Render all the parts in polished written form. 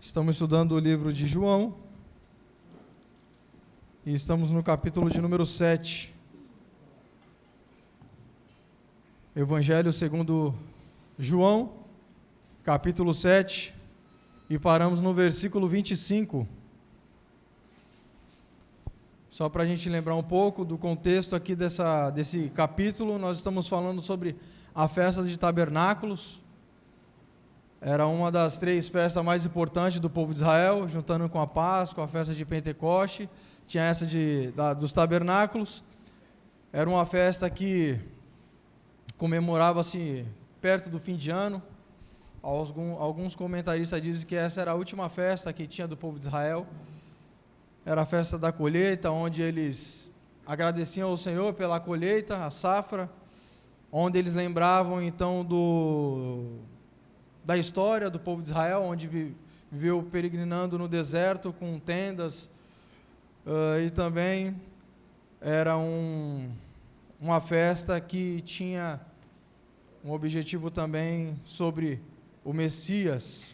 Estamos estudando o livro de João e estamos no capítulo de número 7. Evangelho segundo João, capítulo 7, e paramos no versículo 25. Só para a gente lembrar um pouco do contexto aqui desse capítulo, nós estamos falando sobre a festa de tabernáculos. Era uma das 3 festas mais importantes do povo de Israel, juntando com a Páscoa, a festa de Pentecoste. Tinha essa dos tabernáculos. Era uma festa que comemorava-se perto do fim de ano. Alguns comentaristas dizem que essa era a última festa que tinha do povo de Israel. Era a festa da colheita, onde eles agradeciam ao Senhor pela colheita, a safra, onde eles lembravam então da história do povo de Israel, onde viveu peregrinando no deserto com tendas, e também era uma festa que tinha um objetivo também sobre o Messias.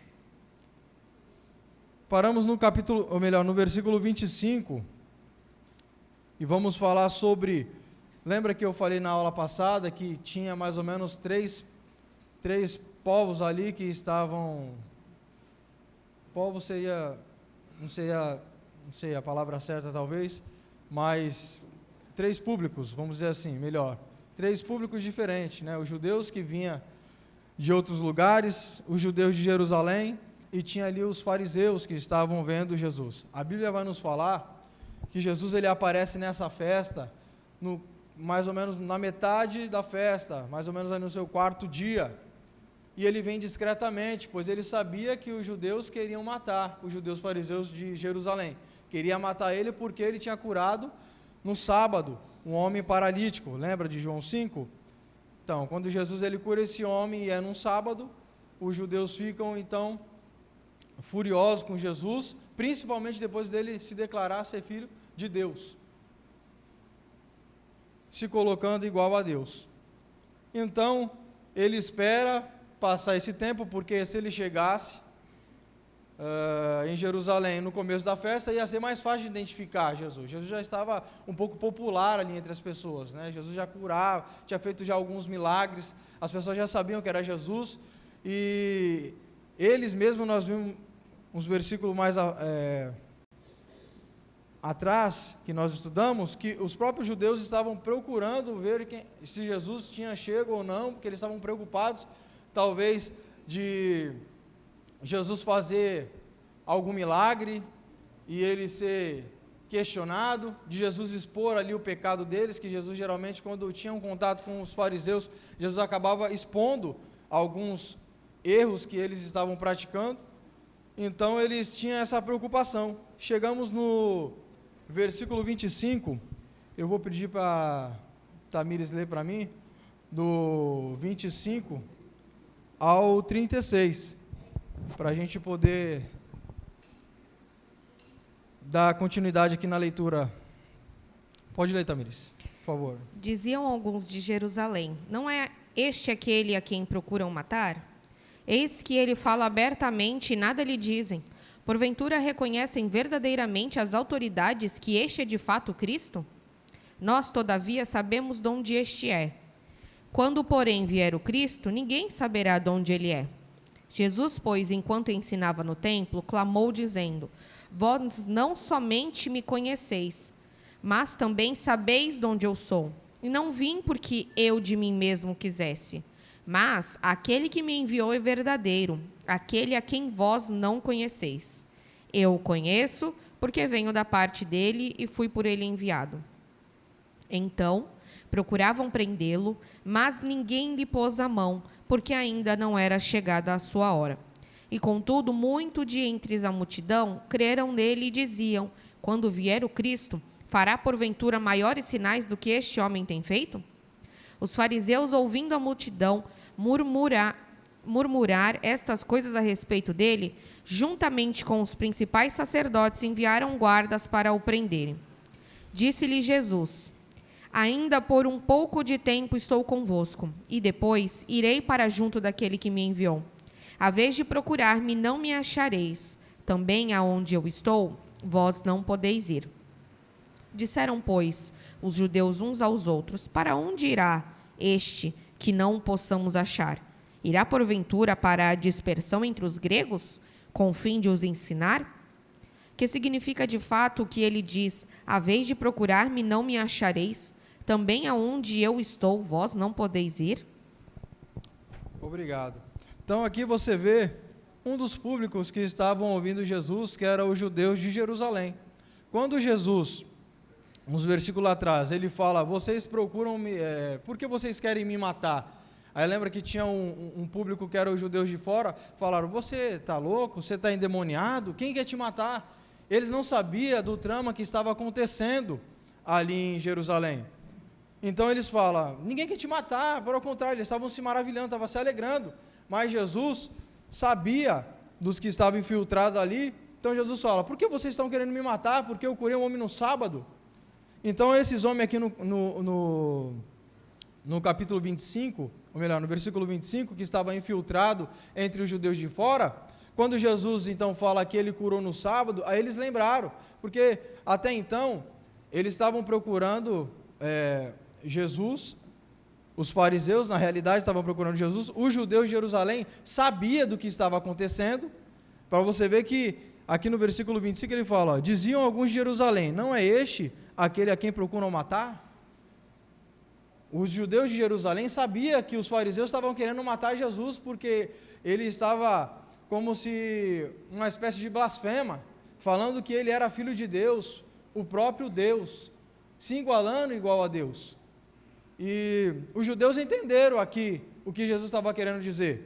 Paramos no versículo 25, e vamos falar sobre, lembra que eu falei na aula passada que tinha mais ou menos três povos ali que estavam, povo seria, não sei a palavra certa talvez, mas 3 públicos, vamos dizer assim, melhor, 3 públicos diferentes, né? Os judeus que vinham de outros lugares, os judeus de Jerusalém, e tinha ali os fariseus que estavam vendo Jesus. A Bíblia vai nos falar que Jesus ele aparece nessa festa, mais ou menos na metade da festa, mais ou menos aí no seu 4º dia, e ele vem discretamente, pois ele sabia que os judeus queriam matar, os judeus fariseus de Jerusalém, queria matar ele porque ele tinha curado no sábado um homem paralítico, lembra de João 5? Então, quando Jesus ele cura esse homem e é num sábado, os judeus ficam então furiosos com Jesus, principalmente depois dele se declarar ser filho de Deus, se colocando igual a Deus. Então, ele espera passar esse tempo, porque se ele chegasse em Jerusalém no começo da festa, ia ser mais fácil de identificar Jesus. Jesus já estava um pouco popular ali entre as pessoas, né? Jesus já curava, tinha feito já alguns milagres, as pessoas já sabiam que era Jesus, e eles mesmos, nós vimos uns versículos mais atrás, que nós estudamos, que os próprios judeus estavam procurando ver se Jesus tinha chego ou não, porque eles estavam preocupados, talvez, de Jesus fazer algum milagre e ele ser questionado, de Jesus expor ali o pecado deles, que Jesus geralmente, quando tinha um contato com os fariseus, Jesus acabava expondo alguns erros que eles estavam praticando. Então eles tinham essa preocupação. Chegamos no versículo 25, eu vou pedir para Tamires ler para mim, do 25 ao 36, para a gente poder dar continuidade aqui na leitura. Pode ler, Tamires, por favor. Diziam alguns de Jerusalém: não é este aquele a quem procuram matar? Eis que ele fala abertamente e nada lhe dizem. Porventura reconhecem verdadeiramente as autoridades que este é de fato Cristo? Nós, todavia, sabemos de onde este é. Quando, porém, vier o Cristo, ninguém saberá de onde ele é. Jesus, pois, enquanto ensinava no templo, clamou, dizendo: vós não somente me conheceis, mas também sabeis de onde eu sou. E não vim porque eu de mim mesmo quisesse, mas aquele que me enviou é verdadeiro, aquele a quem vós não conheceis. Eu o conheço, porque venho da parte dele e fui por ele enviado. Então, procuravam prendê-lo, mas ninguém lhe pôs a mão, porque ainda não era chegada a sua hora. E, contudo, muito de entre a multidão creram nele e diziam: quando vier o Cristo, fará porventura maiores sinais do que este homem tem feito? Os fariseus, ouvindo a multidão murmurar estas coisas a respeito dele, juntamente com os principais sacerdotes, enviaram guardas para o prenderem. Disse-lhe Jesus: ainda por um pouco de tempo estou convosco, e depois irei para junto daquele que me enviou. A vez de procurar-me, não me achareis, também aonde eu estou, vós não podeis ir. Disseram, pois, os judeus uns aos outros: para onde irá este que não o possamos achar? Irá porventura para a dispersão entre os gregos, com o fim de os ensinar? Que significa de fato o que ele diz: haveis de procurar-me, não me achareis, também aonde eu estou, vós não podeis ir? Obrigado. Então aqui você vê um dos públicos que estavam ouvindo Jesus, que eram os judeus de Jerusalém. Quando Jesus, uns versículos atrás, ele fala: vocês procuram me, por que vocês querem me matar? Aí lembra que tinha um público que eram os judeus de fora, falaram: você está louco? Você está endemoniado? Quem quer te matar? Eles não sabiam do trama que estava acontecendo ali em Jerusalém. Então eles falam: ninguém quer te matar, pelo contrário, eles estavam se maravilhando, estavam se alegrando. Mas Jesus sabia dos que estavam infiltrados ali. Então Jesus fala: por que vocês estão querendo me matar? Porque eu curei um homem no sábado. Então esses homens aqui no capítulo 25, ou melhor, no versículo 25, que estava infiltrado entre os judeus de fora, quando Jesus então fala que ele curou no sábado, aí eles lembraram, porque até então eles estavam procurando Jesus, os fariseus na realidade estavam procurando Jesus, os judeus de Jerusalém sabiam do que estava acontecendo, para você ver que aqui no versículo 25 ele fala: ó, diziam alguns de Jerusalém: não é este aquele a quem procuram matar? Os judeus de Jerusalém sabiam que os fariseus estavam querendo matar Jesus, porque ele estava como se uma espécie de blasfema, falando que ele era filho de Deus, o próprio Deus, se igualando igual a Deus. E os judeus entenderam aqui o que Jesus estava querendo dizer.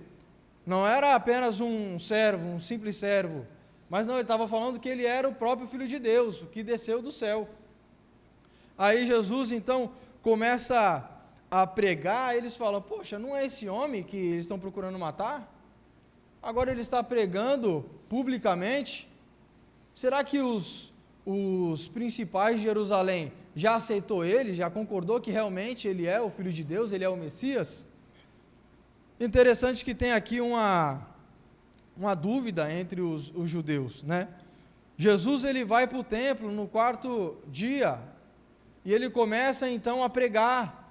Não era apenas um servo, um simples servo, mas não, ele estava falando que ele era o próprio Filho de Deus, o que desceu do céu. Aí Jesus então começa a pregar, eles falam: poxa, não é esse homem que eles estão procurando matar? Agora ele está pregando publicamente. Será que os principais de Jerusalém já aceitou ele, já concordou que realmente ele é o Filho de Deus, ele é o Messias? Interessante que tem aqui uma dúvida entre os judeus, né? Jesus ele vai para o templo no quarto dia, e ele começa então a pregar,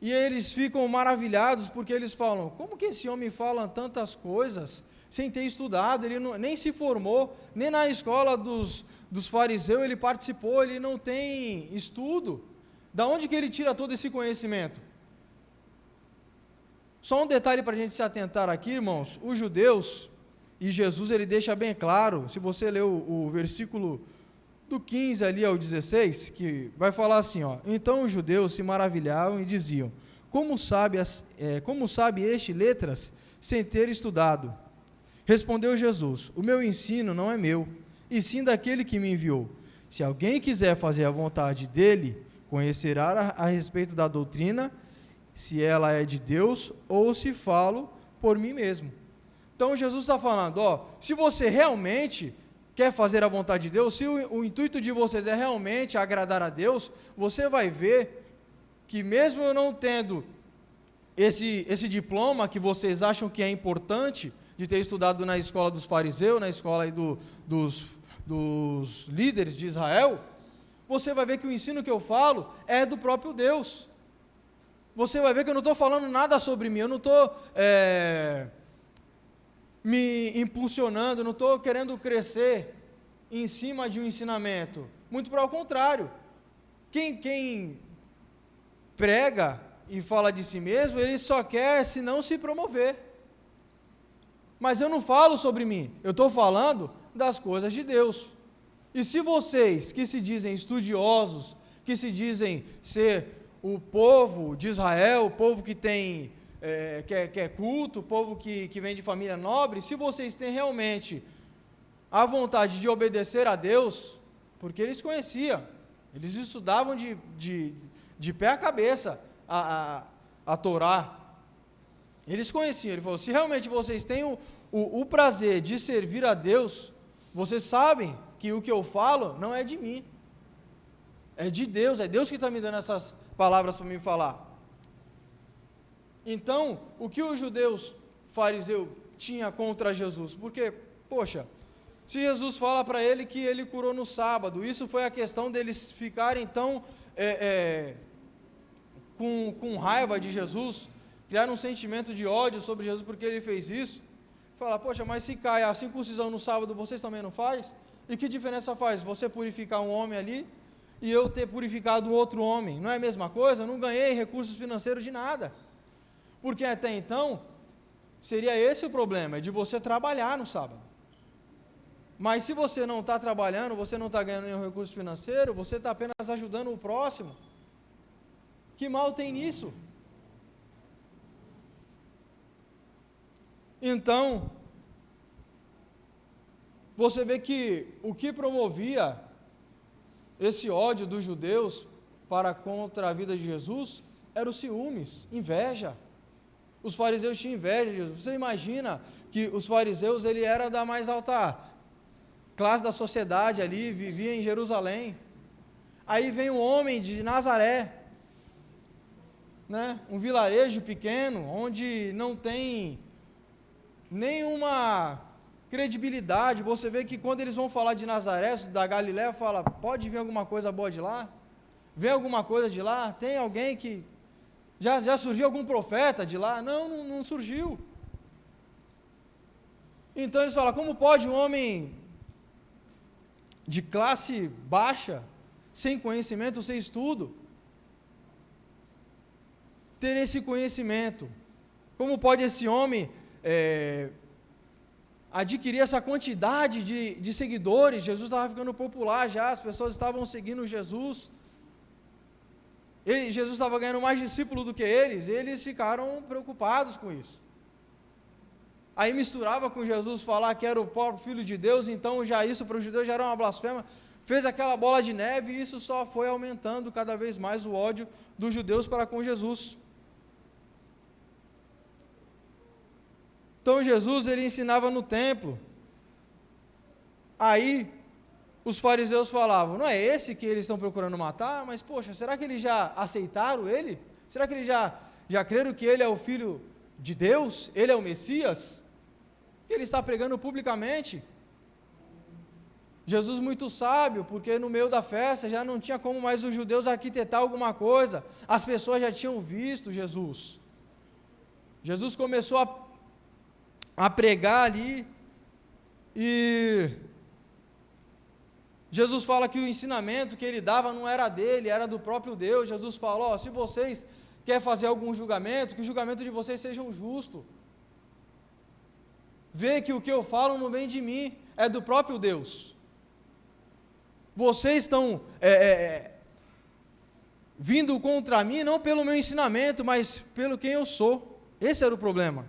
e eles ficam maravilhados, porque eles falam: como que esse homem fala tantas coisas, sem ter estudado, ele nem se formou, nem na escola dos fariseus ele participou, ele não tem estudo, da onde que ele tira todo esse conhecimento? Só um detalhe para a gente se atentar aqui, irmãos: os judeus, e Jesus ele deixa bem claro, se você ler o versículo do 15 ali ao 16, que vai falar assim, ó: então os judeus se maravilhavam e diziam: como sabe este letras sem ter estudado? Respondeu Jesus: o meu ensino não é meu, e sim daquele que me enviou. Se alguém quiser fazer a vontade dele, conhecerá a respeito da doutrina, se ela é de Deus ou se falo por mim mesmo. Então Jesus está falando: ó, se você realmente quer fazer a vontade de Deus, se o intuito de vocês é realmente agradar a Deus, você vai ver que mesmo eu não tendo esse diploma que vocês acham que é importante, de ter estudado na escola dos fariseus, na escola aí dos líderes de Israel, você vai ver que o ensino que eu falo é do próprio Deus. Você vai ver que eu não estou falando nada sobre mim, eu não estou me impulsionando, não estou querendo crescer em cima de um ensinamento. Muito pelo contrário. Quem prega e fala de si mesmo, ele só quer se não se promover. Mas eu não falo sobre mim, eu estou falando das coisas de Deus. E se vocês que se dizem estudiosos, que se dizem ser o povo de Israel, o povo que tem que é culto, o povo que vem de família nobre, se vocês têm realmente a vontade de obedecer a Deus, porque eles conheciam, eles estudavam de pé a cabeça a Torá, eles conheciam. Ele falou: se realmente vocês têm o prazer de servir a Deus, vocês sabem que o que eu falo não é de mim, é de Deus, é Deus que está me dando essas palavras para me falar. Então, o que os judeus fariseus tinham contra Jesus? Porque, poxa, Se Jesus fala para ele que ele curou no sábado, isso foi a questão deles ficarem então com raiva de Jesus, criar um sentimento de ódio sobre Jesus porque ele fez isso. Fala, poxa, mas se cai a circuncisão no sábado, vocês também não faz? E que diferença faz você purificar um homem ali e eu ter purificado outro homem? Não é a mesma coisa? Eu não ganhei recursos financeiros de nada. Porque até então, seria esse o problema, de você trabalhar no sábado. Mas se você não está trabalhando, você não está ganhando nenhum recurso financeiro, você está apenas ajudando o próximo. Que mal tem nisso? Então, você vê que o que promovia esse ódio dos judeus para contra a vida de Jesus era os ciúmes, inveja. Os fariseus tinham inveja de Jesus. Você imagina que os fariseus, ele era da mais alta classe da sociedade ali, vivia em Jerusalém. Aí vem um homem de Nazaré, né? Um vilarejo pequeno, onde não tem nenhuma credibilidade. Você vê que quando eles vão falar de Nazaré, da Galiléia, fala, pode vir alguma coisa boa de lá? Vem alguma coisa de lá? Tem alguém que... Já surgiu algum profeta de lá? Não surgiu. Então eles falam, como pode um homem de classe baixa, sem conhecimento, sem estudo, ter esse conhecimento? Como pode esse homem adquirir essa quantidade de seguidores? Jesus estava ficando popular já, as pessoas estavam seguindo Jesus. Jesus estava ganhando mais discípulos do que eles ficaram preocupados com isso. Aí misturava com Jesus falar que era o próprio Filho de Deus, então já isso para os judeus já era uma blasfêmia, fez aquela bola de neve e isso só foi aumentando cada vez mais o ódio dos judeus para com Jesus. Então Jesus, ele ensinava no templo, aí os fariseus falavam, não é esse que eles estão procurando matar? Mas poxa, será que eles já aceitaram ele? Será que eles já creram que ele é o Filho de Deus? Ele é o Messias? Que ele está pregando publicamente? Jesus muito sábio, porque no meio da festa já não tinha como mais os judeus arquitetar alguma coisa, as pessoas já tinham visto Jesus. Jesus começou a pregar ali, e Jesus fala que o ensinamento que ele dava não era dele, era do próprio Deus. Jesus fala, se vocês querem fazer algum julgamento, que o julgamento de vocês seja justo. Vê que o que eu falo não vem de mim, é do próprio Deus. Vocês estão vindo contra mim, não pelo meu ensinamento, mas pelo quem eu sou. Esse era o problema.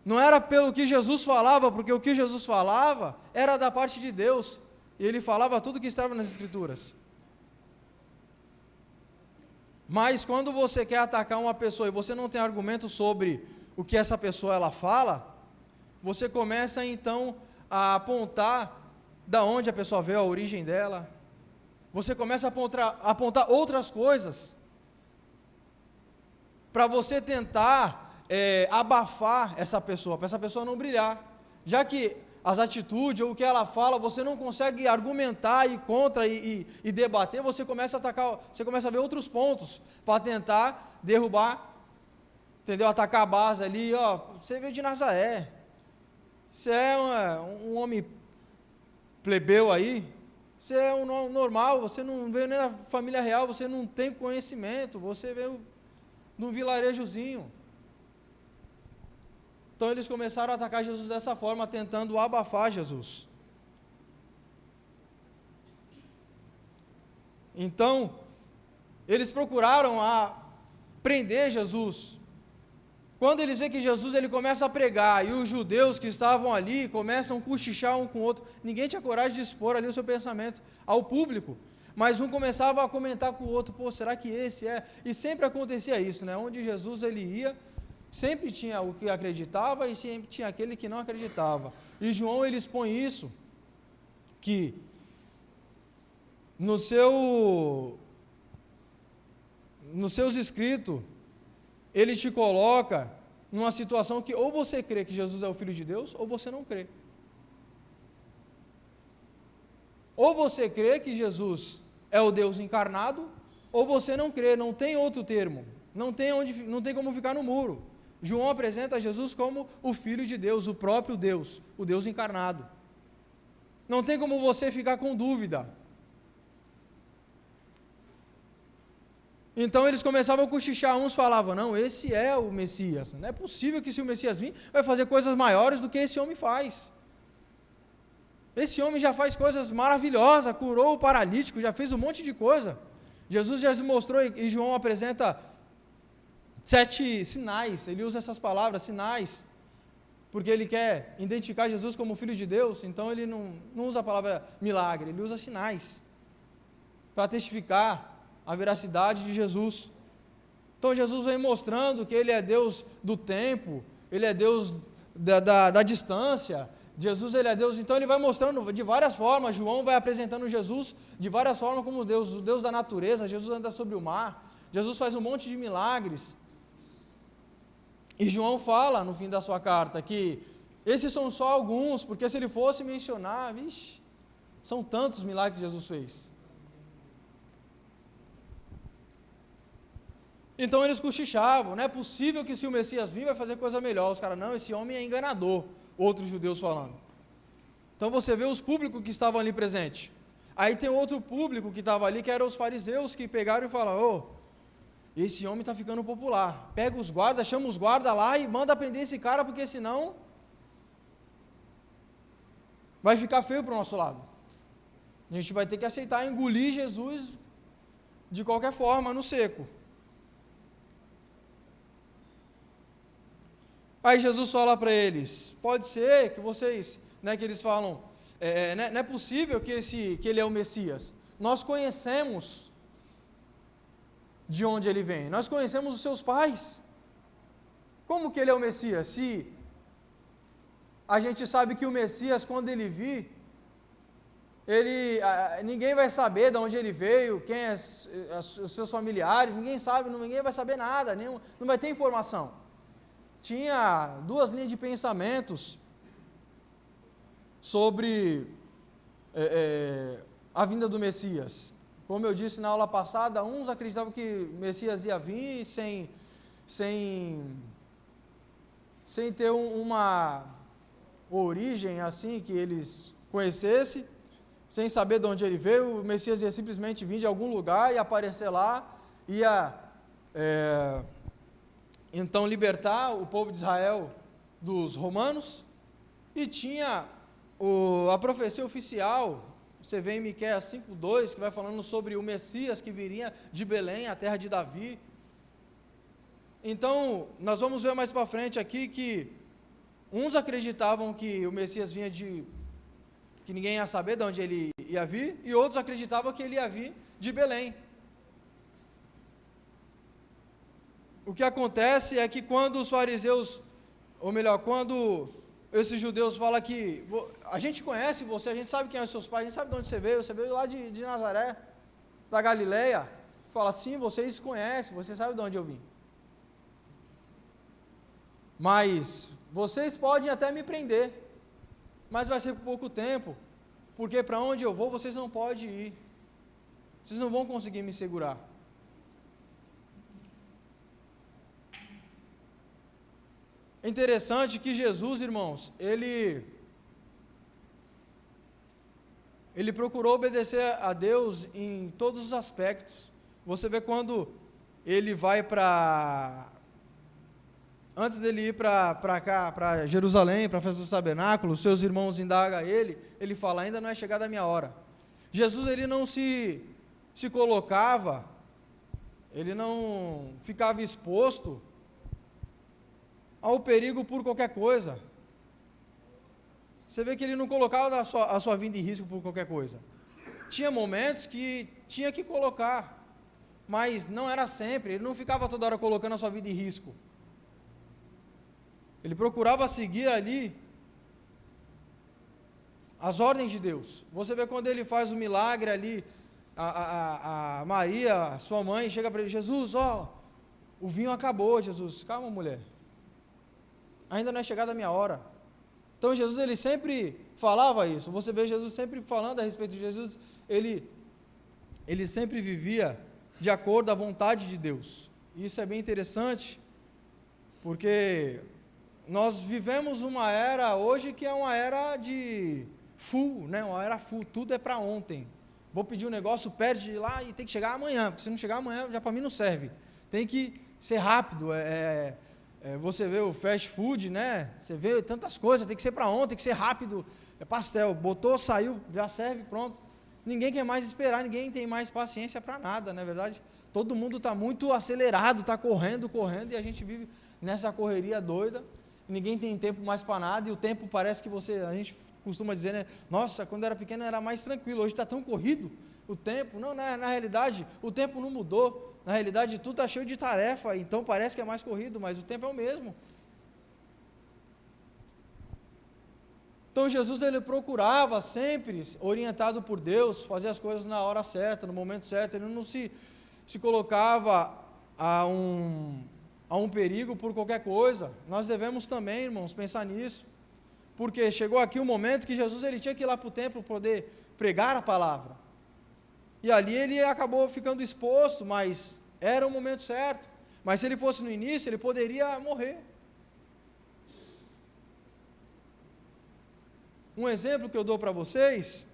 Não era pelo que Jesus falava, porque o que Jesus falava era da parte de Deus. E ele falava tudo que estava nas Escrituras. Mas quando você quer atacar uma pessoa e você não tem argumento sobre o que essa pessoa ela fala, você começa então a apontar da onde a pessoa veio, a origem dela. Você começa a apontar outras coisas para você tentar abafar essa pessoa, para essa pessoa não brilhar. Já que as atitudes ou o que ela fala, você não consegue argumentar e contra e debater, você começa a atacar, você começa a ver outros pontos para tentar derrubar, entendeu? Atacar a base ali, você veio de Nazaré, você é um homem plebeu aí, você é um normal, você não veio nem da família real, você não tem conhecimento, você veio de um vilarejozinho. Então eles começaram a atacar Jesus dessa forma, tentando abafar Jesus. Então, eles procuraram prender Jesus. Quando eles veem que Jesus ele começa a pregar, e os judeus que estavam ali começam a cochichar um com o outro, ninguém tinha coragem de expor ali o seu pensamento ao público, mas um começava a comentar com o outro, será que esse é? E sempre acontecia isso, né? Onde Jesus ele ia, sempre tinha o que acreditava e sempre tinha aquele que não acreditava. E João ele expõe isso, que nos seus escritos, ele te coloca numa situação que ou você crê que Jesus é o Filho de Deus, ou você não crê. Ou você crê que Jesus é o Deus encarnado, ou você não crê, não tem outro termo, não tem como ficar no muro. João apresenta Jesus como o Filho de Deus, o próprio Deus, o Deus encarnado. Não tem como você ficar com dúvida. Então eles começavam a cochichar, uns falavam, não, esse é o Messias, não é possível que se o Messias vir, vai fazer coisas maiores do que esse homem faz. Esse homem já faz coisas maravilhosas, curou o paralítico, já fez um monte de coisa. Jesus já se mostrou, e João apresenta 7 sinais, ele usa essas palavras, sinais, porque ele quer identificar Jesus como Filho de Deus, então ele não usa a palavra milagre, ele usa sinais, para testificar a veracidade de Jesus. Então Jesus vem mostrando que ele é Deus do tempo, ele é Deus da distância, Jesus ele é Deus, então ele vai mostrando de várias formas, João vai apresentando Jesus de várias formas como Deus, o Deus da natureza, Jesus anda sobre o mar, Jesus faz um monte de milagres, e João fala no fim da sua carta que esses são só alguns, porque se ele fosse mencionar, vixe, são tantos milagres que Jesus fez. Então eles cochichavam, não é possível que se o Messias vir vai fazer coisa melhor. Os caras, não, esse homem é enganador, outros judeus falando. Então você vê os públicos que estavam ali presentes. Aí tem outro público que estava ali, que eram os fariseus, que pegaram e falaram, esse homem está ficando popular, pega os guardas, chama os guardas lá e manda prender esse cara, porque senão vai ficar feio para o nosso lado. A gente vai ter que aceitar engolir Jesus de qualquer forma, no seco. Aí Jesus fala para eles, pode ser que vocês, que eles falam, não é possível que ele é o Messias. Nós conhecemos de onde ele vem, nós conhecemos os seus pais. Como que ele é o Messias? Se a gente sabe que o Messias, quando ele vir, ninguém vai saber de onde ele veio, quem é os seus familiares, ninguém sabe, ninguém vai saber nada, não vai ter informação. Tinha 2 linhas de pensamentos sobre a vinda do Messias. Como eu disse na aula passada, uns acreditavam que o Messias ia vir sem ter uma origem assim que eles conhecessem, sem saber de onde ele veio. O Messias ia simplesmente vir de algum lugar e aparecer lá, ia então libertar o povo de Israel dos romanos. E tinha a profecia oficial, você vê em Miqueias 5:2, que vai falando sobre o Messias que viria de Belém, a terra de Davi. Então, nós vamos ver mais para frente aqui que uns acreditavam que o Messias vinha que ninguém ia saber de onde ele ia vir, e outros acreditavam que ele ia vir de Belém. O que acontece é que quando os fariseus, ou melhor, quando esses judeus falam que a gente conhece você, a gente sabe quem são os seus pais, a gente sabe de onde você veio lá de Nazaré, da Galileia, fala, sim, vocês conhecem, vocês sabem de onde eu vim. Mas vocês podem até me prender, mas vai ser por pouco tempo, porque para onde eu vou vocês não podem ir, vocês não vão conseguir me segurar. É interessante que Jesus, irmãos, ele procurou obedecer a Deus em todos os aspectos. Você vê quando ele vai antes dele ir para Jerusalém, para a festa do tabernáculo, seus irmãos indagam ele fala, ainda não é chegada a minha hora. Jesus, ele não se colocava, ele não ficava exposto ao perigo por qualquer coisa. Você vê que ele não colocava a sua vida em risco por qualquer coisa. Tinha momentos que tinha que colocar, mas não era sempre, ele não ficava toda hora colocando a sua vida em risco. Ele procurava seguir ali as ordens de Deus. Você vê quando ele faz o milagre ali, a Maria, sua mãe, chega para ele, Jesus, o vinho acabou, Jesus, calma mulher, ainda não é chegada a minha hora. Então Jesus, ele sempre falava isso. Você vê Jesus sempre falando a respeito de Jesus, ele sempre vivia de acordo à vontade de Deus. Isso é bem interessante, porque nós vivemos uma era hoje que é uma era de full, né? Uma era full, tudo é para ontem. Vou pedir um negócio, perde lá e tem que chegar amanhã, porque se não chegar amanhã, já para mim não serve. Tem que ser rápido, você vê o fast food, né? Você vê tantas coisas, tem que ser para ontem, tem que ser rápido, é pastel, botou, saiu, já serve, pronto. Ninguém quer mais esperar, ninguém tem mais paciência para nada, não é verdade? Todo mundo está muito acelerado, está correndo, e a gente vive nessa correria doida, ninguém tem tempo mais para nada, e o tempo parece que a gente costuma dizer, né? Nossa, quando era pequeno era mais tranquilo, hoje está tão corrido o tempo. Não, na realidade, o tempo não mudou, na realidade tudo está cheio de tarefa, então parece que é mais corrido, mas o tempo é o mesmo. Então Jesus, ele procurava sempre, orientado por Deus, fazer as coisas na hora certa, no momento certo, ele não se colocava a um perigo por qualquer coisa. Nós devemos também, irmãos, pensar nisso, porque chegou aqui um momento que Jesus, ele tinha que ir lá para o templo poder pregar a palavra, e ali ele acabou ficando exposto, mas era o momento certo. Mas se ele fosse no início, ele poderia morrer. Um exemplo que eu dou para vocês,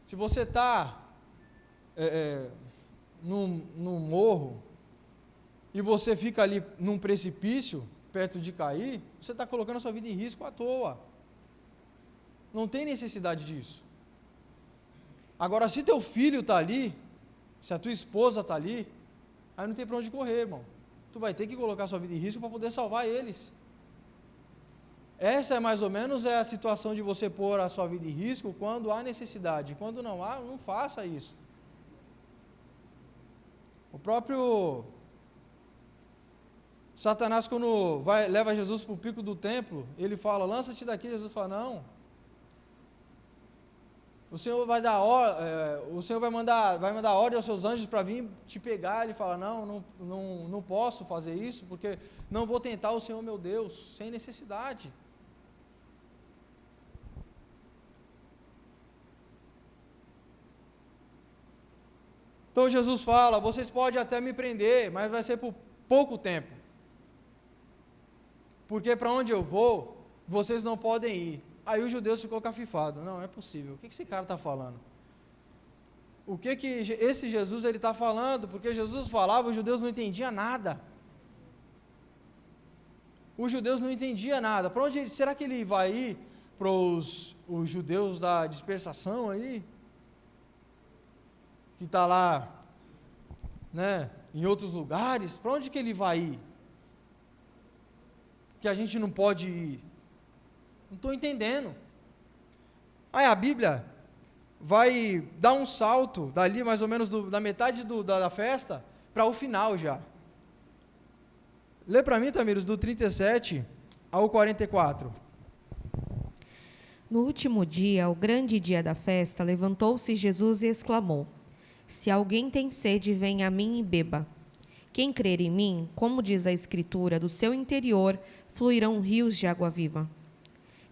se você está num morro, e você fica ali num precipício, perto de cair, você está colocando a sua vida em risco à toa. Não tem necessidade disso. Agora, se teu filho está ali, se a tua esposa está ali, aí não tem para onde correr, irmão. Tu vai ter que colocar a sua vida em risco para poder salvar eles. Essa é mais ou menos a situação de você pôr a sua vida em risco quando há necessidade. Quando não há, não faça isso. O próprio Satanás, quando leva Jesus para o pico do templo, ele fala, lança-te daqui. Jesus fala, não. O Senhor vai mandar ordem aos seus anjos para vir te pegar. Ele fala, não posso fazer isso, porque não vou tentar o Senhor meu Deus, sem necessidade. Então Jesus fala, vocês podem até me prender, mas vai ser por pouco tempo. Porque para onde eu vou, vocês não podem ir. Aí os judeus ficou cafifados. Não é possível. O que esse cara está falando? O que esse Jesus está falando? Porque Jesus falava, os judeus não entendiam nada. Os judeus não entendiam nada. Para onde será que ele vai ir? Para os judeus da dispersação aí? Que está lá, né, em outros lugares? Para onde que ele vai ir? Que a gente não pode ir. Não estou entendendo. Aí a Bíblia vai dar um salto dali mais ou menos da metade da festa para o final já. Lê para mim, Tamires, do 37 ao 44. No último dia, o grande dia da festa, levantou-se Jesus e exclamou: Se alguém tem sede, venha a mim e beba. Quem crer em mim, como diz a Escritura, do seu interior fluirão rios de água viva.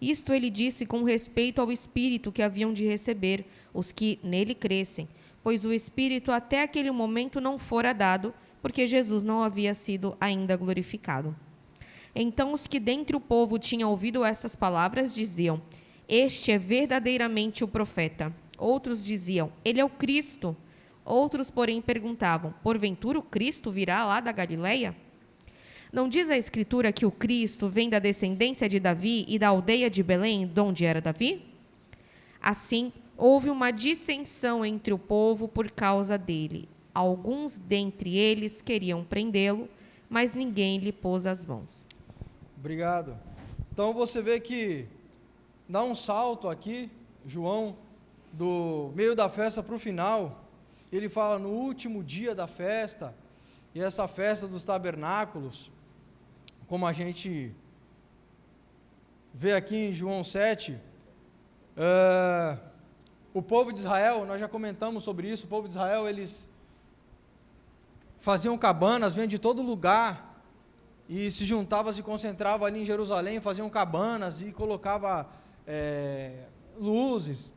Isto ele disse com respeito ao Espírito que haviam de receber os que nele crescem, pois o Espírito até aquele momento não fora dado, porque Jesus não havia sido ainda glorificado. Então os que dentre o povo tinham ouvido estas palavras diziam: Este é verdadeiramente o profeta. Outros diziam: Ele é o Cristo. Outros, porém, perguntavam: Porventura o Cristo virá lá da Galileia? Não diz a Escritura que o Cristo vem da descendência de Davi e da aldeia de Belém, de onde era Davi? Assim, houve uma dissensão entre o povo por causa dele. Alguns dentre eles queriam prendê-lo, mas ninguém lhe pôs as mãos. Obrigado. Então você vê que dá um salto aqui, João, do meio da festa para o final. Ele fala no último dia da festa, e essa festa dos tabernáculos, como a gente vê aqui em João 7, o povo de Israel, nós já comentamos sobre isso, o povo de Israel, eles faziam cabanas, vinham de todo lugar e se juntava, se concentrava ali em Jerusalém, faziam cabanas e colocava luzes,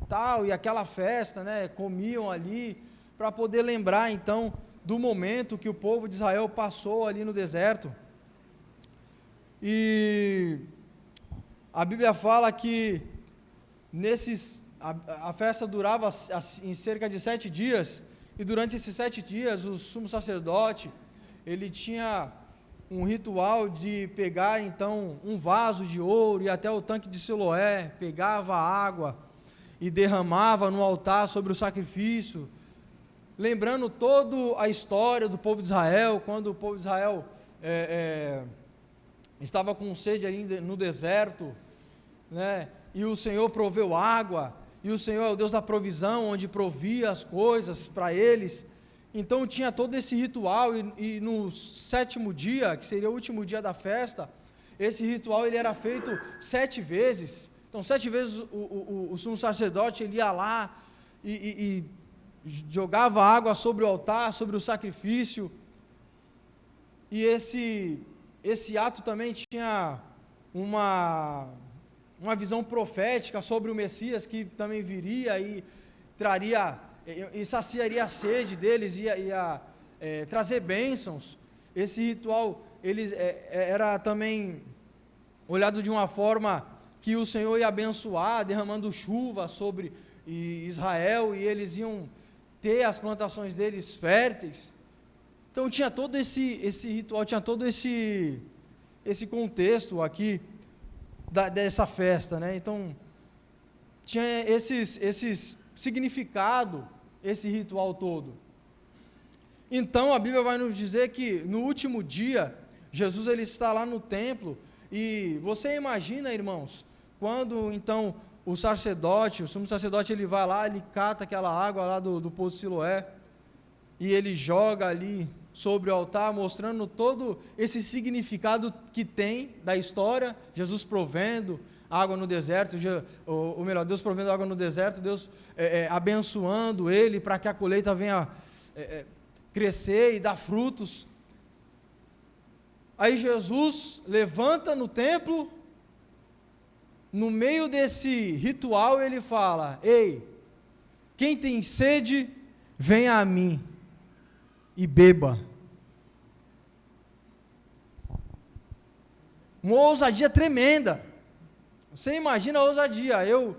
tal, e aquela festa, né, comiam ali, para poder lembrar então do momento que o povo de Israel passou ali no deserto. E a Bíblia fala que a festa durava em cerca de 7 dias, e durante esses 7 dias o sumo sacerdote, ele tinha um ritual de pegar então um vaso de ouro e até o tanque de Siloé, pegava água e derramava no altar sobre o sacrifício, lembrando toda a história do povo de Israel, quando o povo de Israel estava com sede ali no deserto, né? E o Senhor proveu água, e o Senhor é o Deus da provisão, onde provia as coisas para eles. Então tinha todo esse ritual, e no 7º dia, que seria o último dia da festa, esse ritual ele era feito 7 vezes. Então 7 vezes o sumo sacerdote ele ia lá e jogava água sobre o altar, sobre o sacrifício, e esse ato também tinha uma visão profética sobre o Messias, que também viria e traria, e saciaria a sede deles, ia trazer bênçãos. Esse ritual, ele era também olhado de uma forma que o Senhor ia abençoar, derramando chuva sobre Israel, e eles iam ter as plantações deles férteis. Então tinha todo esse ritual, tinha todo esse contexto aqui dessa festa, né? Então tinha esses significado, esse ritual todo. Então a Bíblia vai nos dizer que no último dia Jesus ele está lá no templo, e você imagina, irmãos, quando então o sumo sacerdote ele vai lá, ele cata aquela água lá do poço de Siloé, e ele joga ali sobre o altar, mostrando todo esse significado que tem da história, Jesus provendo água no deserto, ou melhor, Deus provendo água no deserto, Deus abençoando ele para que a colheita venha crescer e dar frutos. Aí Jesus levanta no templo, no meio desse ritual ele fala: ei, quem tem sede, venha a mim e beba. Uma ousadia tremenda. Você imagina a ousadia. Eu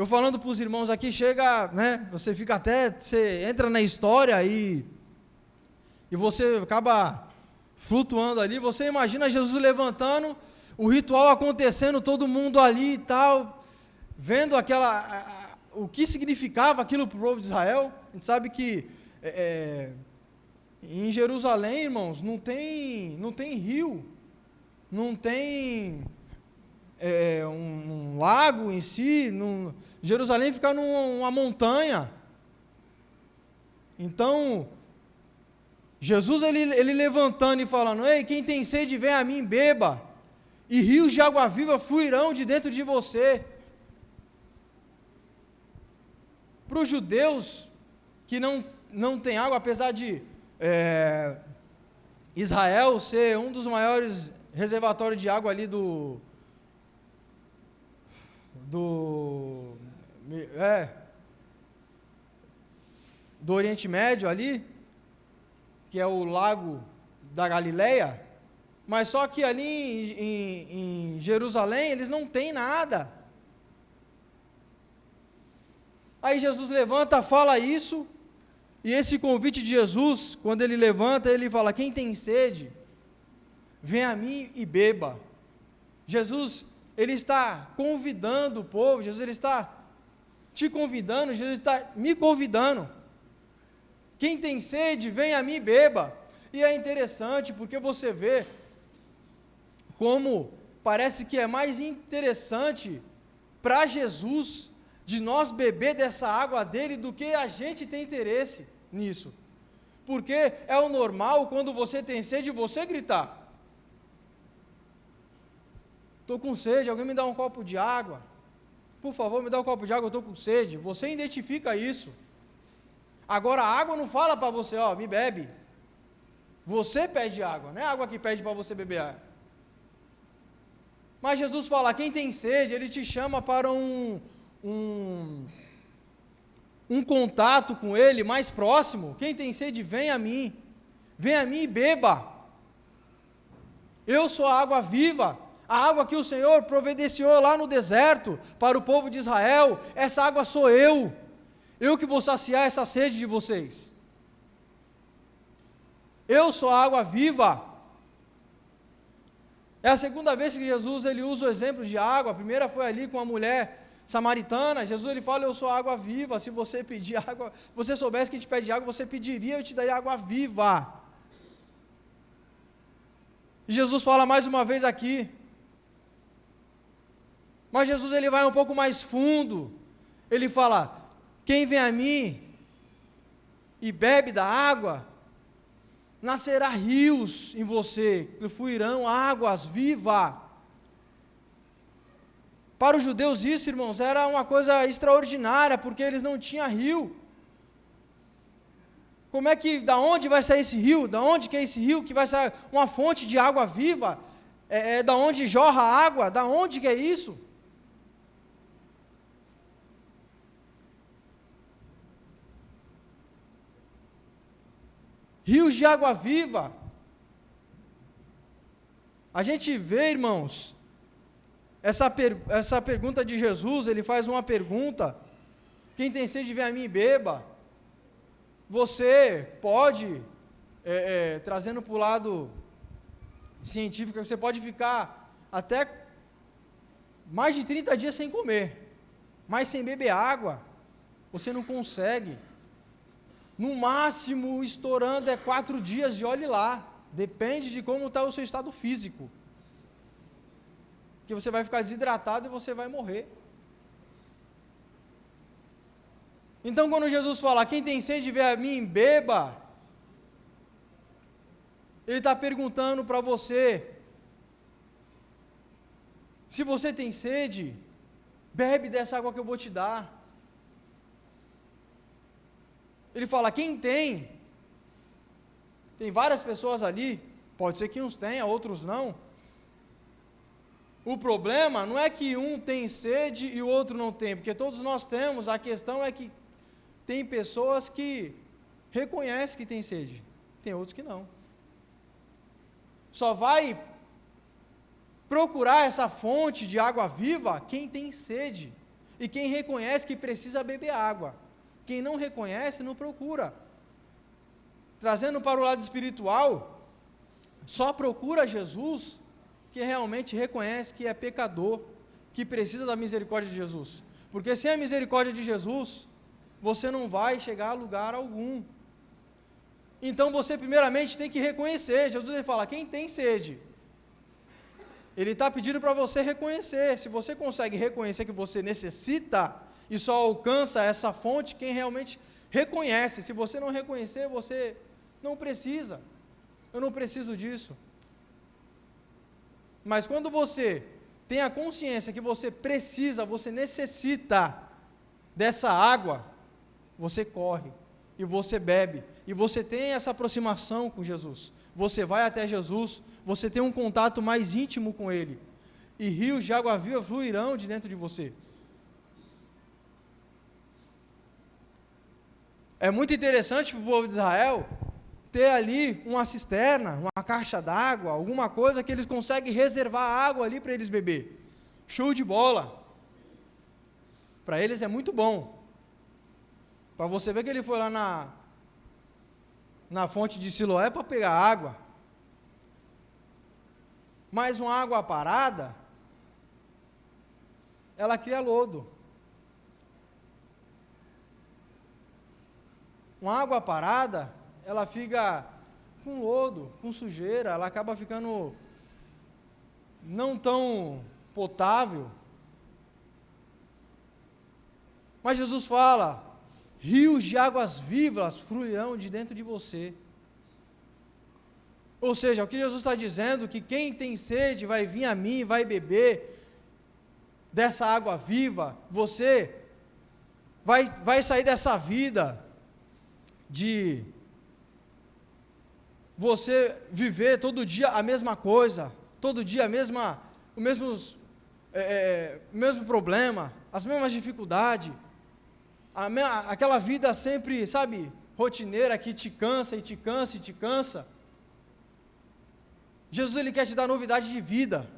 falando para os irmãos aqui, chega, né? Você fica você entra na história e você acaba flutuando ali. Você imagina Jesus levantando, o ritual acontecendo, todo mundo ali e tal, vendo o que significava aquilo para o povo de Israel. A gente sabe que em Jerusalém, irmãos, não tem rio, não tem um lago em si. Jerusalém fica numa montanha. Então Jesus ele levantando e falando: ei, quem tem sede, vem a mim, beba, e rios de água viva fluirão de dentro de você. Para os judeus que não tem água, apesar de Israel ser um dos maiores reservatórios de água ali do Oriente Médio ali, que é o lago da Galileia, mas só que ali em Jerusalém eles não têm nada. Aí Jesus levanta, fala isso, e esse convite de Jesus, quando ele levanta, ele fala: quem tem sede, vem a mim e beba. Jesus, ele está convidando o povo, Jesus ele está te convidando, Jesus está me convidando. Quem tem sede, vem a mim e beba. E é interessante porque você vê como parece que é mais interessante para Jesus de nós beber dessa água dele do que a gente tem interesse nisso. Porque é o normal, quando você tem sede, você gritar: estou com sede, alguém me dá um copo de água, por favor, me dá um copo de água, eu estou com sede. Você identifica isso. Agora a água não fala para você: ó, me bebe. Você pede água, não é água que pede para você beber. Mas Jesus fala, quem tem sede, Ele te chama para um contato com Ele mais próximo. Quem tem sede, vem a mim e beba. Eu sou a água viva, a água que o Senhor providenciou lá no deserto para o povo de Israel. Essa água sou eu que vou saciar essa sede de vocês. Eu sou a água viva. É a segunda vez que Jesus ele usa o exemplo de água. A primeira foi ali com a mulher samaritana. Jesus ele fala, eu sou a água viva. Se você pedir água, se você soubesse que te pede água, você pediria, eu te daria água viva. E Jesus fala mais uma vez aqui. Mas Jesus ele vai um pouco mais fundo. Ele fala, quem vem a mim e bebe da água, nascerá rios em você, que fluirão águas vivas. Para os judeus isso, irmãos, era uma coisa extraordinária, porque eles não tinham rio. Como é que, da onde vai sair esse rio? Da onde que é esse rio que vai sair uma fonte de água viva? Da onde jorra a água? Da onde que é isso? Rios de água viva. A gente vê, irmãos, essa pergunta de Jesus, ele faz uma pergunta, quem tem sede vem a mim e beba. Você pode, trazendo para o lado científico, você pode ficar até mais de 30 dias sem comer, mas sem beber água, você não consegue. No máximo, estourando 4 dias de olhe lá. Depende de como está o seu estado físico. Porque você vai ficar desidratado e você vai morrer. Então, quando Jesus fala, quem tem sede, vem a mim, beba. Ele está perguntando para você, se você tem sede, bebe dessa água que eu vou te dar. Ele fala, quem tem várias pessoas ali, pode ser que uns tenham, outros não. O problema não é que um tem sede e o outro não tem, porque todos nós temos, a questão é que tem pessoas que reconhecem que tem sede, tem outros que não. Só vai procurar essa fonte de água viva quem tem sede, e quem reconhece que precisa beber água. Quem não reconhece, não procura. Trazendo para o lado espiritual, só procura Jesus quem realmente reconhece que é pecador, que precisa da misericórdia de Jesus. Porque sem a misericórdia de Jesus, você não vai chegar a lugar algum. Então você primeiramente tem que reconhecer. Jesus ele fala, quem tem sede? Ele está pedindo para você reconhecer. Se você consegue reconhecer que você necessita, e só alcança essa fonte quem realmente reconhece. Se você não reconhecer, você não precisa. Eu não preciso disso. Mas quando você tem a consciência que você precisa, você necessita dessa água, você corre e você bebe. E você tem essa aproximação com Jesus. Você vai até Jesus, você tem um contato mais íntimo com Ele. E rios de água viva fluirão de dentro de você. É muito interessante para o povo de Israel ter ali uma cisterna, uma caixa d'água, alguma coisa que eles conseguem reservar água ali para eles beber. Show de bola. Para eles é muito bom. Para você ver que ele foi lá na fonte de Siloé para pegar água. Mas uma água parada, ela cria lodo. Uma água parada, ela fica com lodo, com sujeira, ela acaba ficando não tão potável. Mas Jesus fala, rios de águas vivas fluirão de dentro de você. Ou seja, o que Jesus está dizendo, que quem tem sede vai vir a mim, vai beber dessa água viva, você vai sair dessa vida de você viver todo dia a mesma coisa, todo dia o mesmo problema, as mesmas dificuldades, aquela vida sempre, sabe, rotineira que te cansa e te cansa e te cansa. Jesus, ele quer te dar novidade de vida.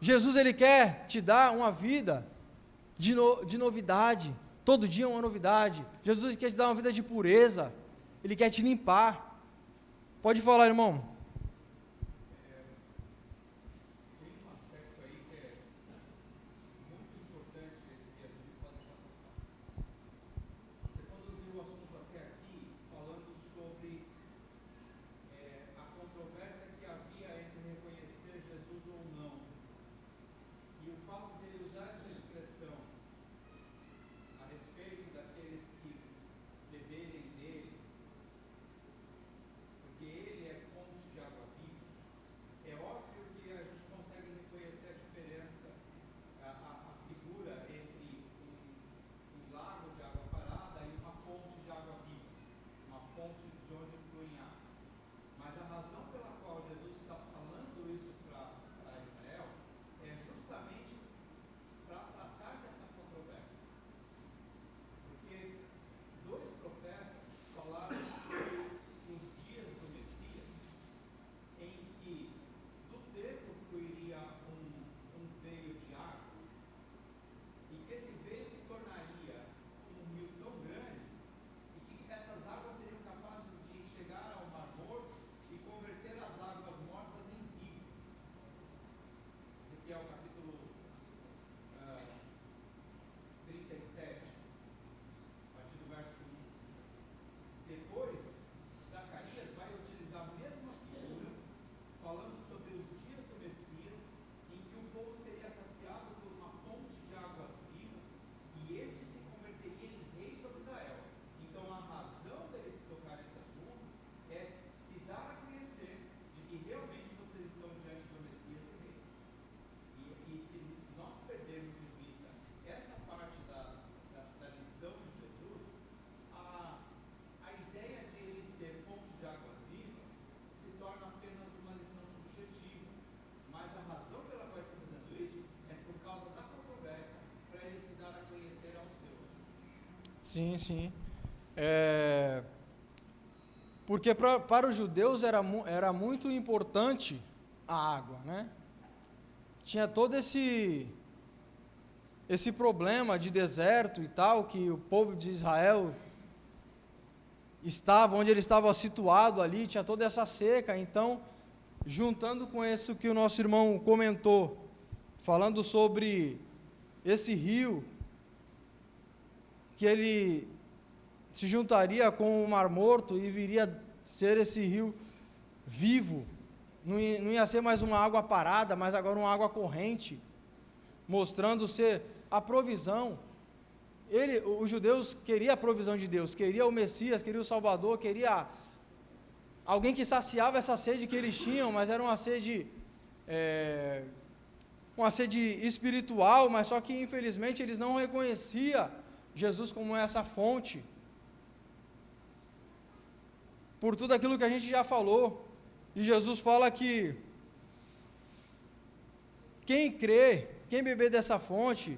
Jesus, ele quer te dar uma vida de novidade. Todo dia é uma novidade. Jesus, ele quer te dar uma vida de pureza. Ele quer te limpar. Pode falar, irmão. Tem um aspecto aí que é muito importante que a gente pode passar. Você conduziu o assunto até aqui falando sobre a controvérsia que havia entre reconhecer Jesus ou não. E o fato dele usar essa expressão a respeito daqueles que beberem dele, porque ele é fonte de água viva, é óbvio que a gente consegue reconhecer a diferença, a figura entre um lago de água parada e uma fonte de água viva, uma fonte de onde flui água. Mas a razão pela qual Jesus está falando isso para Israel é justamente para tratar dessa controvérsia. Porque dois profetas falaram sobre os dias do Messias, em que do templo fluiria um veio de água, e que esse veio se tornaria um rio tão grande, e que essas águas seriam capazes de chegar ao Mar Morto e converter as águas mortas em vinho. Esse aqui é o capítulo 37, a partir do verso 1. Depois, Zacarias vai utilizar a mesma figura, falando sobre os dias do Messias, em que o povo seria saciado por uma fonte de águas vivas, e este se converteria em rei sobre Israel. Então, a razão dele tocar nesse assunto é se dar a conhecer de que realmente vocês estão diante do Messias e rei. E se nós perdermos de vista essa parte da lição de Jesus, a ideia de ele ser fonte de águas vivas se torna apenas uma lição subjetiva. Mas a razão pela qual está dizendo isso é por causa da controvérsia, para ele se dar a conhecer aos seus. Sim, sim. Porque para os judeus era muito importante a água, né? Tinha todo esse problema de deserto e tal, que o povo de Israel estava, onde ele estava situado ali, tinha toda essa seca. Então, juntando com isso que o nosso irmão comentou, falando sobre esse rio, que ele se juntaria com o Mar Morto e viria ser esse rio vivo, não ia ser mais uma água parada, mas agora uma água corrente, mostrando ser a provisão. Os judeus queriam a provisão de Deus, queria o Messias, queria o Salvador, queria alguém que saciava essa sede que eles tinham, mas era uma sede espiritual, mas só que infelizmente eles não reconheciam Jesus como essa fonte, por tudo aquilo que a gente já falou. E Jesus fala que quem crê, quem beber dessa fonte,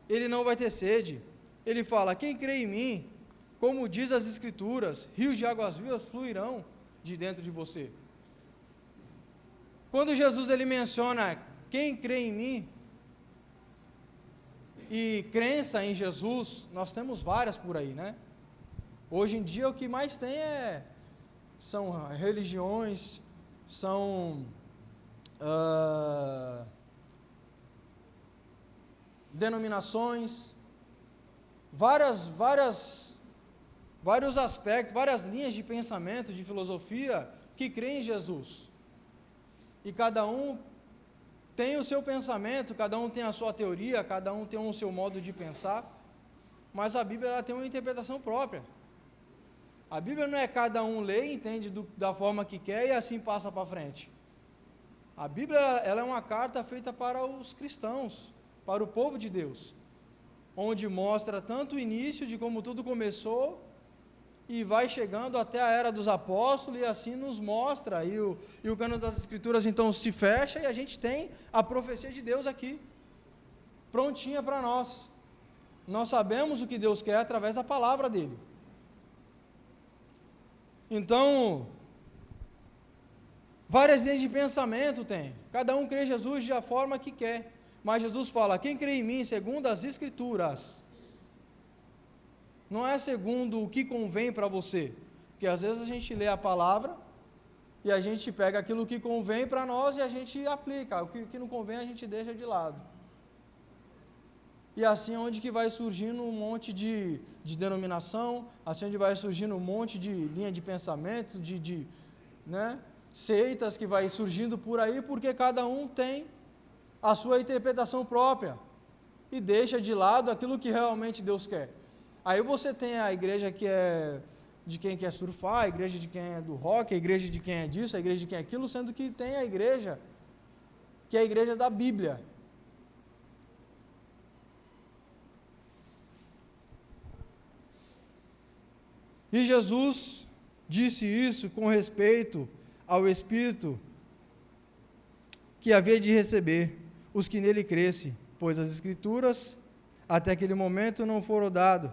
ele não vai ter sede. Ele fala: quem crê em mim, como diz as Escrituras, rios de águas vivas fluirão de dentro de você. Quando Jesus ele menciona quem crê em mim, e crença em Jesus, nós temos várias por aí, né? Hoje em dia o que mais tem são religiões, são denominações, vários aspectos, várias linhas de pensamento, de filosofia que creem em Jesus. E cada um tem o seu pensamento, cada um tem a sua teoria, cada um tem o seu modo de pensar, mas a Bíblia ela tem uma interpretação própria. A Bíblia não é cada um lê e entende da forma que quer e assim passa para frente. A Bíblia ela é uma carta feita para os cristãos, para o povo de Deus, onde mostra tanto o início de como tudo começou, e vai chegando até a era dos apóstolos, e assim nos mostra, e o cânone das Escrituras então se fecha, e a gente tem a profecia de Deus aqui, prontinha para nós. Nós sabemos o que Deus quer através da palavra dele. Então, várias linhas de pensamento tem, cada um crê em Jesus da forma que quer, mas Jesus fala, quem crê em mim, segundo as Escrituras, não é segundo o que convém para você, porque às vezes a gente lê a palavra, e a gente pega aquilo que convém para nós, e a gente aplica, o que não convém a gente deixa de lado. E assim é onde que vai surgindo um monte de denominação, assim onde vai surgindo um monte de linha de pensamento, né, seitas que vai surgindo por aí, porque cada um tem a sua interpretação própria, e deixa de lado aquilo que realmente Deus quer. Aí você tem a igreja que é de quem quer surfar, a igreja de quem é do rock, a igreja de quem é disso, a igreja de quem é aquilo, sendo que tem a igreja que é a igreja da Bíblia. E Jesus disse isso com respeito ao Espírito que havia de receber os que nele crescem, pois as Escrituras até aquele momento não foram dadas,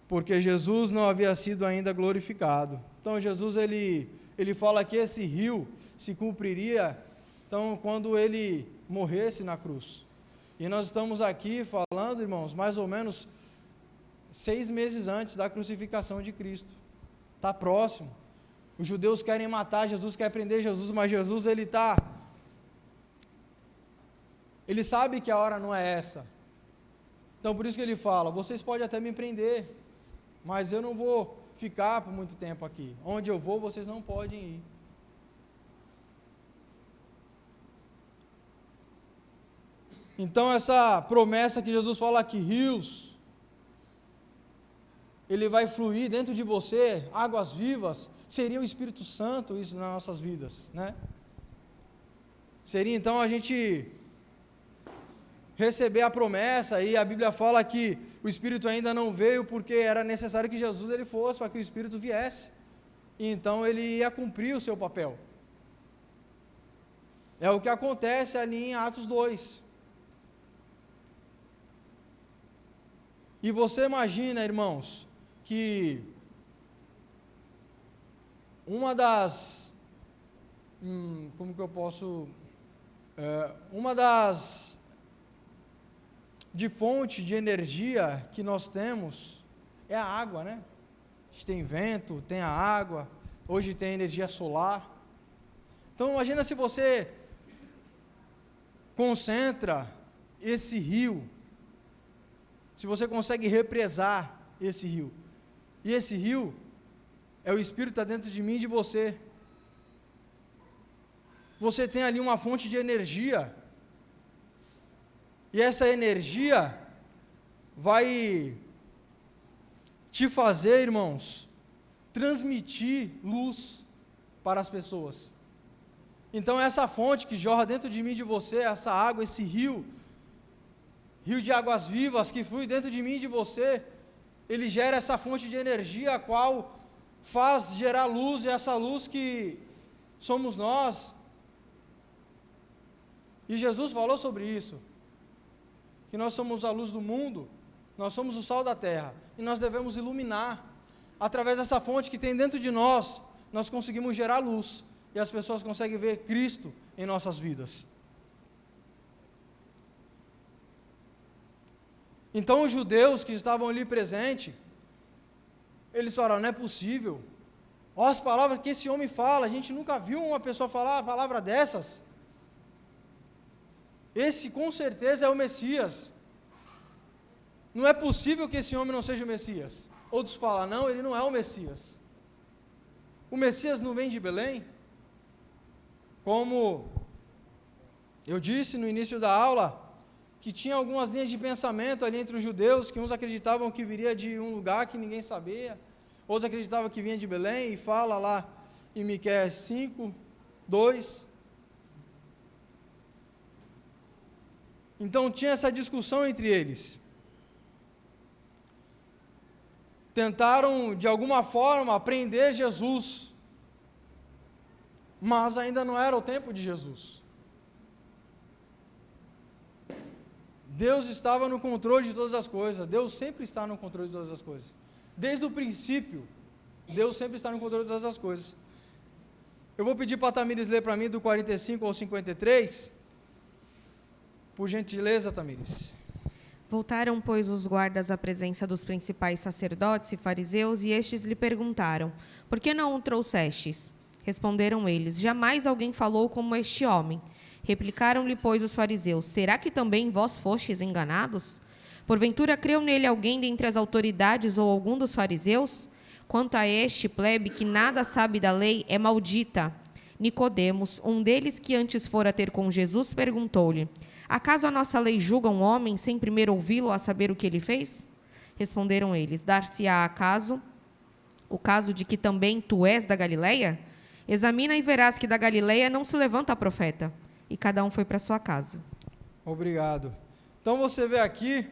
porque Jesus não havia sido ainda glorificado. Então Jesus ele fala que esse rio se cumpriria então quando ele morresse na cruz. E nós estamos aqui falando, irmãos, mais ou menos 6 meses antes da crucificação de Cristo. Está próximo. Os judeus querem matar Jesus, querem prender Jesus, mas Jesus ele sabe que a hora não é essa. Então por isso que ele fala, vocês podem até me prender, mas eu não vou ficar por muito tempo aqui. Onde eu vou, vocês não podem ir. Então essa promessa que Jesus fala aqui, rios, ele vai fluir dentro de você, águas vivas, seria o Espírito Santo isso nas nossas vidas, né? Seria então a gente receber a promessa, e a Bíblia fala que o Espírito ainda não veio porque era necessário que Jesus ele fosse para que o Espírito viesse, e então ele ia cumprir o seu papel. É o que acontece ali em Atos 2. E você imagina, irmãos, que uma das de fonte de energia que nós temos é a água, né? A gente tem vento, tem a água, hoje tem energia solar. Então imagina se você concentra esse rio, se você consegue represar esse rio, e esse rio é o Espírito que está dentro de mim e de você. Você tem ali uma fonte de energia, e essa energia vai te fazer, irmãos, transmitir luz para as pessoas. Então essa fonte que jorra dentro de mim e de você, essa água, esse rio de águas vivas que flui dentro de mim e de você, ele gera essa fonte de energia a qual faz gerar luz, e essa luz que somos nós. E Jesus falou sobre isso, que nós somos a luz do mundo, nós somos o sal da terra, e nós devemos iluminar. Através dessa fonte que tem dentro de nós, nós conseguimos gerar luz, e as pessoas conseguem ver Cristo em nossas vidas. Então os judeus que estavam ali presentes, eles falaram, não é possível, olha as palavras que esse homem fala, a gente nunca viu uma pessoa falar a palavra dessas. Esse com certeza é o Messias. Não é possível que esse homem não seja o Messias. Outros falam, não, ele não é o Messias. O Messias não vem de Belém? Como eu disse no início da aula, que tinha algumas linhas de pensamento ali entre os judeus, que uns acreditavam que viria de um lugar que ninguém sabia, outros acreditavam que vinha de Belém, e fala lá em Miqueias 5, 2, Então tinha essa discussão entre eles. Tentaram, de alguma forma, prender Jesus, mas ainda não era o tempo de Jesus. Deus estava no controle de todas as coisas. Deus sempre está no controle de todas as coisas. Desde o princípio, Deus sempre está no controle de todas as coisas. Eu vou pedir para a Tamires ler para mim do 45 ao 53. Por gentileza, Tamires. Voltaram, pois, os guardas à presença dos principais sacerdotes e fariseus, e estes lhe perguntaram: por que não o trouxestes? Responderam eles: jamais alguém falou como este homem. Replicaram-lhe, pois, os fariseus: será que também vós fostes enganados? Porventura creu nele alguém dentre as autoridades ou algum dos fariseus? Quanto a este plebe que nada sabe da lei, é maldita. Nicodemos, um deles que antes fora ter com Jesus, perguntou-lhe: acaso a nossa lei julga um homem sem primeiro ouvi-lo a saber o que ele fez? Responderam eles: dar-se-á acaso o caso de que também tu és da Galileia? Examina e verás que da Galileia não se levanta profeta. E cada um foi para sua casa. Obrigado. Então você vê aqui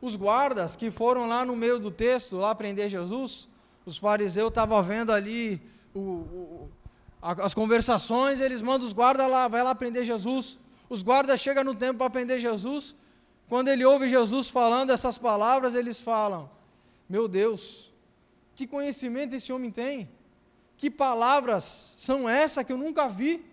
os guardas que foram lá no meio do texto, lá prender Jesus. Os fariseus estavam vendo ali as conversações, eles mandam os guardas lá, vai lá prender Jesus. Os guardas chegam no templo para prender Jesus. Quando ele ouve Jesus falando essas palavras, eles falam: meu Deus, que conhecimento esse homem tem? Que palavras são essas que eu nunca vi?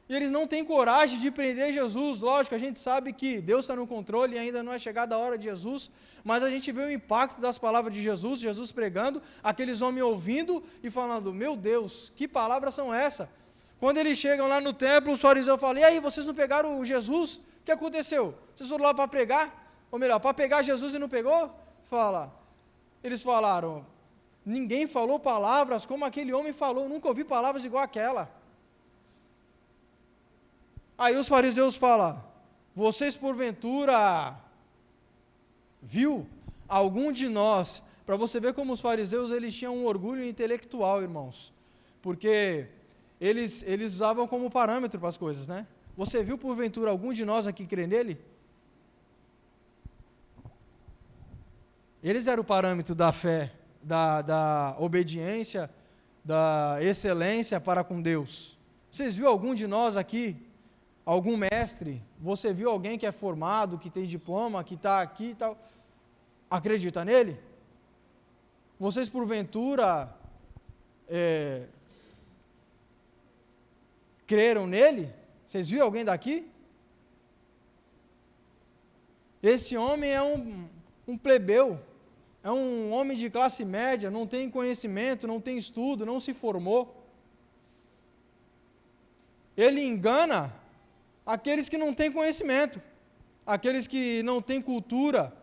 E eles não têm coragem de prender Jesus. Lógico, a gente sabe que Deus está no controle e ainda não é chegada a hora de Jesus, mas a gente vê o impacto das palavras de Jesus, Jesus pregando, aqueles homens ouvindo e falando: meu Deus, que palavras são essas? Quando eles chegam lá no templo, os fariseus falam: e aí, vocês não pegaram Jesus? O que aconteceu? Vocês foram lá para pregar? Ou melhor, para pegar Jesus e não pegou? Eles falaram: ninguém falou palavras como aquele homem falou, eu nunca ouvi palavras igual aquela. Aí os fariseus falam: vocês porventura viu algum de nós? Para você ver como os fariseus eles tinham um orgulho intelectual, irmãos, porque eles usavam como parâmetro para as coisas, né? Você viu porventura algum de nós aqui crer nele? Eles eram o parâmetro da fé, da obediência, da excelência para com Deus. Vocês viu algum de nós aqui? Algum mestre? Você viu alguém que é formado, que tem diploma, que está aqui e tal? Acredita nele? Vocês porventura creram nele? Vocês viram alguém daqui? Esse homem é um plebeu, é um homem de classe média, não tem conhecimento, não tem estudo, não se formou. Ele engana aqueles que não têm conhecimento, aqueles que não têm cultura,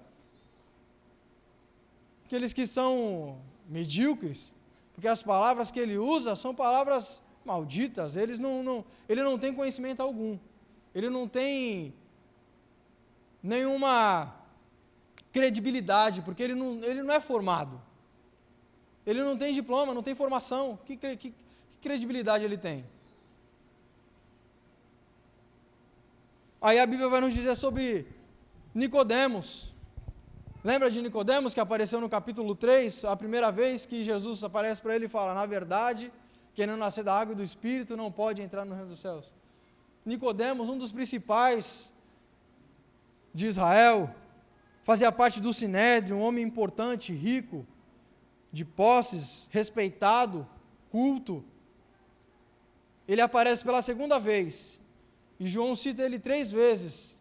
aqueles que são medíocres, porque as palavras que ele usa são palavras malditas, ele não tem conhecimento algum, ele não tem nenhuma credibilidade, porque ele não é formado, ele não tem diploma, não tem formação, que credibilidade ele tem? Aí a Bíblia vai nos dizer sobre Nicodemos. Lembra de Nicodemos que apareceu no capítulo 3, a primeira vez que Jesus aparece para ele e fala: na verdade, quem não nascer da água e do Espírito não pode entrar no reino dos céus. Nicodemos, um dos principais de Israel, fazia parte do Sinédrio, um homem importante, rico, de posses, respeitado, culto. Ele aparece pela segunda vez. E João cita ele 3 vezes.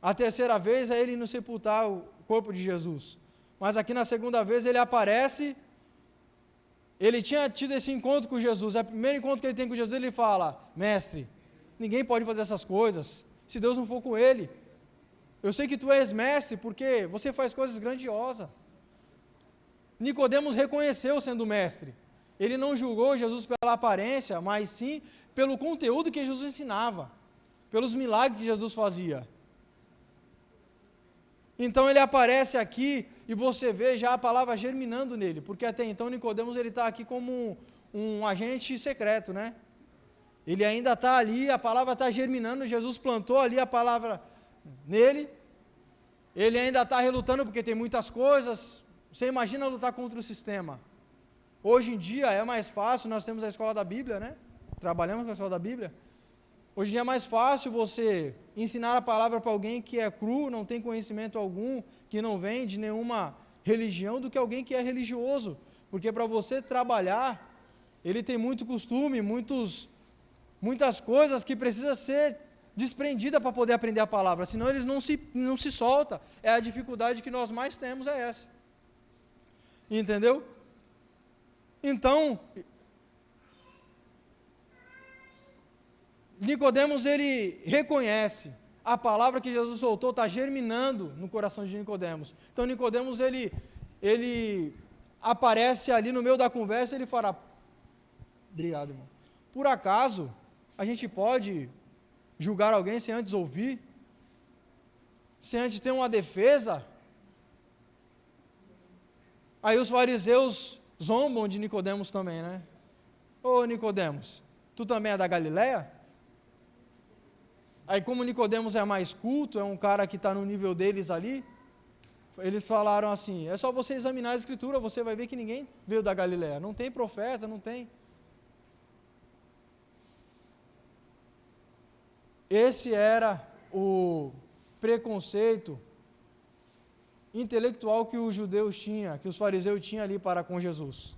A terceira vez é ele indo sepultar o corpo de Jesus. Mas aqui na segunda vez ele aparece. Ele tinha tido esse encontro com Jesus. É o primeiro encontro que ele tem com Jesus. Ele fala: mestre, ninguém pode fazer essas coisas se Deus não for com ele. Eu sei que tu és mestre porque você faz coisas grandiosas. Nicodemos reconheceu sendo mestre. Ele não julgou Jesus pela aparência, mas sim pelo conteúdo que Jesus ensinava, pelos milagres que Jesus fazia. Então ele aparece aqui e você vê já a palavra germinando nele, porque até então Nicodemos ele está aqui como um agente secreto, né? Ele ainda está ali, a palavra está germinando, Jesus plantou ali a palavra nele, ele ainda está relutando porque tem muitas coisas. Você imagina lutar contra o sistema. Hoje em dia é mais fácil, nós temos a escola da Bíblia, né? Trabalhamos com a escola da Bíblia. Hoje em dia é mais fácil você ensinar a palavra para alguém que é cru, não tem conhecimento algum, que não vem de nenhuma religião, do que alguém que é religioso. Porque para você trabalhar, ele tem muito costume, muitas coisas que precisa ser desprendida para poder aprender a palavra, senão ele não se solta. É a dificuldade que nós mais temos, é essa. Entendeu? Então, Nicodemos, ele reconhece a palavra que Jesus soltou, está germinando no coração de Nicodemos. Então, Nicodemos, ele aparece ali no meio da conversa, ele fala, obrigado, irmão. Por acaso, a gente pode julgar alguém sem antes ouvir? Sem antes ter uma defesa? Aí os fariseus zombam de Nicodemos também, né? Ô Nicodemos, tu também é da Galileia? Aí como Nicodemos é mais culto, é um cara que está no nível deles ali, eles falaram assim, é só você examinar a escritura, você vai ver que ninguém veio da Galileia, não tem profeta, não tem. Esse era o preconceito intelectual que os judeus tinham, que os fariseus tinham ali para com Jesus.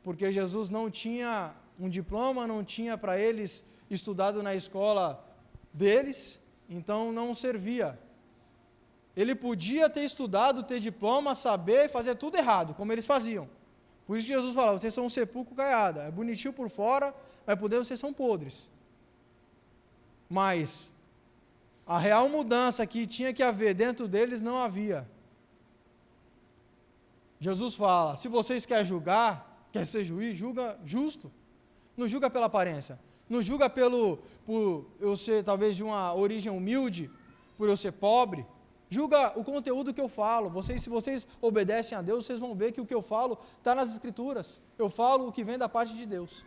Porque Jesus não tinha um diploma, não tinha para eles estudado na escola deles, então não servia. Ele podia ter estudado, ter diploma, saber, fazer tudo errado, como eles faziam. Por isso que Jesus falava, vocês são um sepulcro caiado, é bonitinho por fora, mas por dentro vocês são podres. Mas a real mudança que tinha que haver dentro deles não havia. Jesus fala, se vocês querem julgar, quer ser juiz, julga justo. Não julga pela aparência. Não julga por eu ser talvez de uma origem humilde, por eu ser pobre. Julga o conteúdo que eu falo. Se vocês obedecem a Deus, vocês vão ver que o que eu falo está nas Escrituras. Eu falo o que vem da parte de Deus.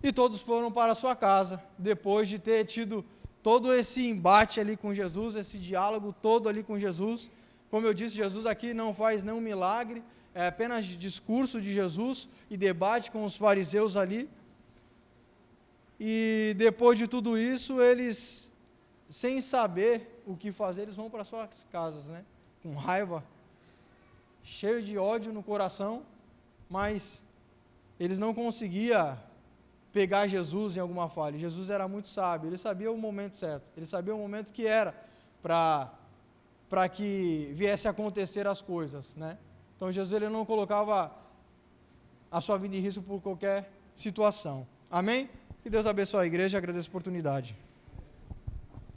E todos foram para a sua casa, depois de ter tido todo esse embate ali com Jesus, esse diálogo todo ali com Jesus. Como eu disse, Jesus aqui não faz nenhum milagre, é apenas discurso de Jesus e debate com os fariseus ali. E depois de tudo isso, eles, sem saber o que fazer, eles vão para suas casas, né? Com raiva, cheio de ódio no coração, mas eles não conseguiam pegar Jesus em alguma falha. Jesus era muito sábio, ele sabia o momento certo, ele sabia o momento que era para que viesse a acontecer as coisas, né? Então Jesus, ele não colocava a sua vida em risco por qualquer situação. Amém? Que Deus abençoe a igreja, agradeço a oportunidade.